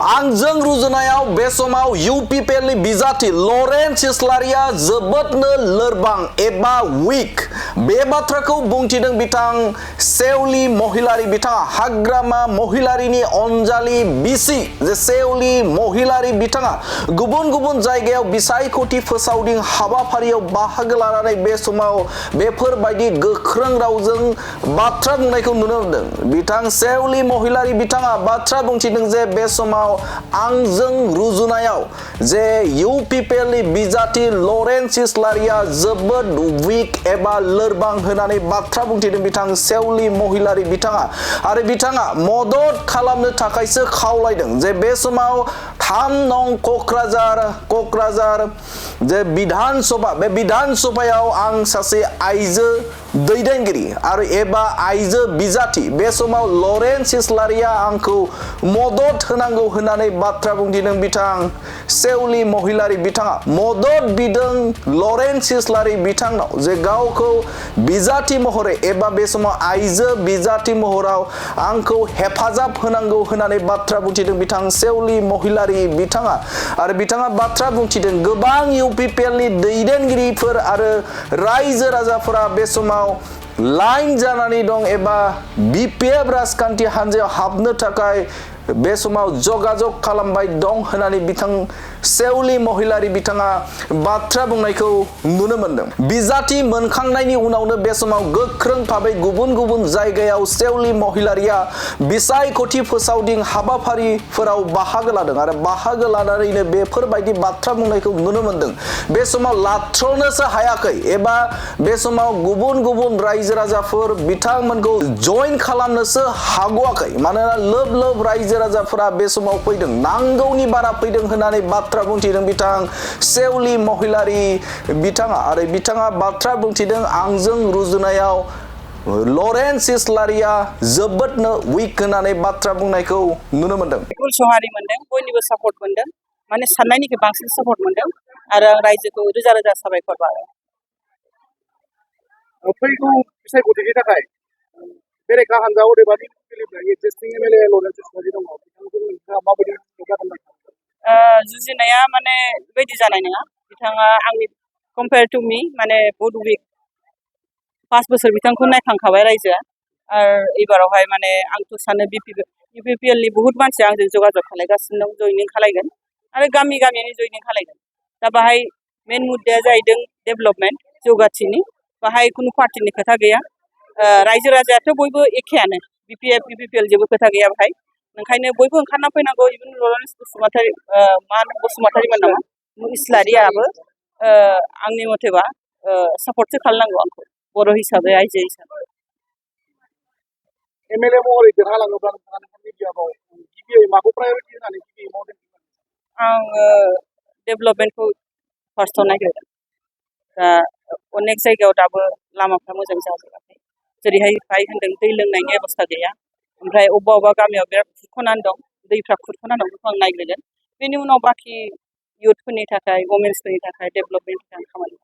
आंजों रुजुनायाव बे समाव इउपिपिएलनि बिजाथि लरेन्स इस्लारिया जोबोदनो लोरबां एबा वीक बे बाथ्राखौ बुंथिदों बिथां सेवली महिलारी बिथाङा हाग्रामा महिलारीनि अनजालि बिसि जे सेवली महिलारी बिथाङा गुबुन गुबुन जायगायाव बिसायख'थि फोसावदिं हाबाफारियाव बाहागो लानानै बे समाव बेफोरबायदि गोख्रों रावजों बाथ्रा बुंनायखौ नुनो मोनदों। बिथां सेवली महिलारी बिथाङा बाथ्रा बुंथिदों जे बे समाव आंजों रुजुनायाव जे इउपिपिएलनि बिजाथि लरेन्स इस्लारिया जोबोद वीक एबा लोरबां होनानै बाथ्रा बुंथिदों बिथां सेवली महिलारी बिथाङा आरो बिथाङा मदद खालामनो थाखायसो खावलायदों जे बे समाव 3 नं क'क्राझार जे विधान सभा बे विधान सभायाव आं सासे आइजो दैदेनगिरि आरो एबा आइजो बिजाथि बे समाव लरेन्स इस्लारिया आंखौ मदद होनांगौ होननानै बाथ्रा बुंथिदों बिथां सेवली महिलारी बिथाङा मदद बिदों लरेन्स इस्लारि बिथांनाव जे गावखौ बिजाथि महरै एबा बे समाव आइजो बिजाथि महराव आंखौ हेफाजाब होनांगौ होननानै बाथ्रा बुंथिदों बिथां सेवली महिलारी बिथाङा आरो बिथाङा बाथ्रा बुंथिदों गोबां इउपिपिएलनि दैदेनगिरिफोर आरो रायजो राजाफोरा बे समाव लाइन जानानै दं एबा बिपिएफ राजखान्थि हान्जायाव हाबनो थाखाय बे समाव जगाजग खालामबाय दं होननानै बिथां सेवली महिलारी बिथाङा बाथ्रा बुंनायखौ नुनो मोनदों। बिजाथि मोनखांनायनि उनावनो बे समाव गोख्रों भाबै गुबुन गुबुन जायगायाव सेवली महिलारिया बिसायख'थि फोसावदिं हाबाफारिफोराव बाहागो लादों आरो बाहागो लानानैनो बेफोरबायदि बाथ्रा बुंनायखौ नुनो मोनदों। बे समाव लाथ्र'नोसो हायाखै एबा बे समाव गुबुन गुबुन रायजो राजाफोर बिथांमोनखौ जइन खालामनोसो हाग'वाखै मानोना लोब लोब रायजो राजाफोरा बे समाव फैदों नांगौनि बारा फैदों होननानै बाथ्रा बुंथिदों बिथां सेवली महिलारी बिथाङा आरो बिथाङा बाथ्रा बुंथिदों आंजों रुजुनायाव लरेन्स इस्लारिया जोबोदनो वीक होननानै बाथ्रा बुंनायखौ नुनो मोनदों। सहारि मोनदों बयनिबो सापर्ट मोनदों माने साननायनिख्रुइ बांसिन सापर्ट मोनदों आरो आं रायजोखौ रोजा रोजा साबायखर बावो। फैगौ बिसायख'थिनि थाखाय बेरेखा हानजा अदेबानि एक्जिस्टिं एमएलए लरेन्स इस्लारि दङ बिथांजों नोंथाङा माबायदि जुजिनाया माने बेबायदि जानाय नङा बिथाङा आंनि कम्पेयार टु मी माने बहुद वीक 5 बोसोर बिथांखौ नायखांखाबाय रायजोआ आरो एबारावहाय माने आंथ' सानो इउपिपिएलनि बहुत मानसिया आंजों जगाजग खालायगासिनो दं जयनिं खालायगोन आरो गामि गामिनि जयनिं खालायगोन दा बाहाय मेन मुद्दाया जाहैदों डेभेलपमेन्ट जौगाथिनि बाहाय खुनु पार्टिनि खोथा गैया रायजो राजायाथ' बयबो एखेयानो बिपिएफ इउपिपिएल जेबो खोथा गैया बाहाय ओंखायनो बयबो ओंखारना फैनांगौ इभेन लरेन्स बसुमतारीमोन नामा इस्लारियाबो आंनि मथेबा सापर्टसो खालामनांगौ आंखौ बर' हिसाबै आइजो हिसाबै। एमएलए महरै देरहालाङोब्ला नोंथाङा मिडियायाव गिबियै माखौ प्रायरिटि होनानै गिबियै मावदों? आङो डेभेलपमेन्टखौ फार्स्टआव नागिरदों दा अनेक जायगायाव दाबो लामाफ्रा मोजां जाजोबाखै जेरैहाय बाहाय होनदों दै लोंनायनि बेबस्था गैया ओमफ्राय अबेबा गामियाव बिराद खुरख'नानै दं दैफ्रा खुरख'नानै दं बेखौ आं नायग्रोगोन बेनि उनाव बाखि इयुथफोरनि थाखाय वमेन्सफोरनि थाखाय डेभेलपमेन्टनि थाखाय खामानि